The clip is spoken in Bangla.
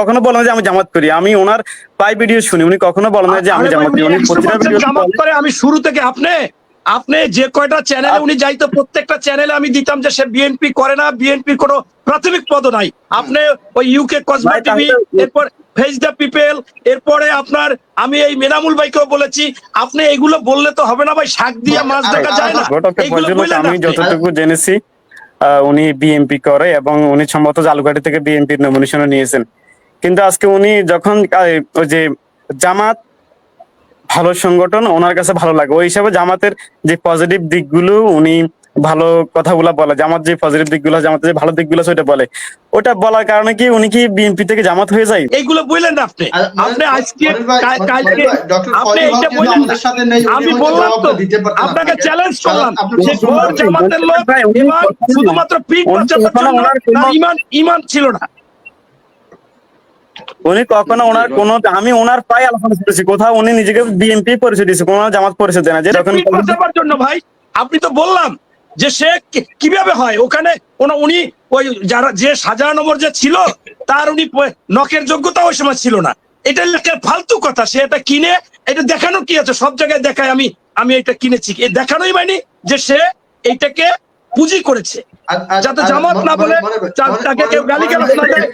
কখনো বলেন না যে আমি জামাত করি। আমি ওনার প্রায় ভিডিও শুনি, উনি কখনো বলেন না যে আমি জামাত করি। উনি প্রতিটা ভিডিও জামাত করে। আমি শুরু থেকে আপনি যে কয়টা চ্যানেলে উনি যাইতো প্রত্যেকটা চ্যানেলে আমি দিতাম যে সে বিএনপি করে না, বিএনপির কোনো প্রাথমিক পদ নাই। আপনি ওই ইউকে কসমা টিভি, এরপর ফেস দ্য পিপল, এরপরে আপনার আমি এই মেনামুল ভাইকেও বলেছি। আপনি এগুলো বললে তো হবে না ভাই, শাক দিয়ে মাছ দেখা যায় না। এগুলো বললেন আমি যতটুকু জেনেছি উনি বিএনপি করে এবং উনি সম্ভবত জালুঘাটি থেকে বিএনপির নমিনেশনও নিয়েছেন। কিন্তু আজকে উনি যখন ওই যে জামাত ভালো সংগঠন, ওনার কাছে ভালো লাগে, ওই হিসাবে জামাতের যে পজিটিভ দিকগুলো উনি ভালো কথাগুলা বলে, জামাত যে পজিটিভ দিকগুলো, জামাতের যে ভালো দিকগুলো সেটা বলে। ওটা বলার কারণে কি উনি কি বিএনপি থেকে জামাত হয়ে যায়? এইগুলো বললেন না আপনি। আপনি আজকে কালকে আপনি এইটা বললেন না। আমি বললাম তো, আপনাকে চ্যালেঞ্জ করলাম যে ঘোর জামাতের লোক এবং শুধুমাত্র পিঠ বাঁচানোর জন্য তার ঈমান ছিল না। উনি কখনো ওনার কোনো, আমি ওনার প্রায় আলোচনা করেছি, কোথাও উনি নিজেকে বিএনপি পরিচয় দিয়েছে, কোনো জামাত পরিচয় দেয় না। যে পিঠ বাঁচাবার জন্য ভাই, আপনি তো বললাম যে সে কিভাবে হয় ওখানে উনি ওই যারা যে সাজানো নম্বর যে ছিল তার উনি নকের যোগ্যতা ওই সময় ছিল না। এটা ফালতু কথা। সে এটা কিনে, এটা দেখানো কি আছে, সব জায়গায় দেখায় আমি এটা কিনেছি, এ দেখানোই মানে যে সে এইটাকে পুঁজি করেছে যাতে জামাত না বলে, তাকে কেউ গালিগালাজ না দেয়।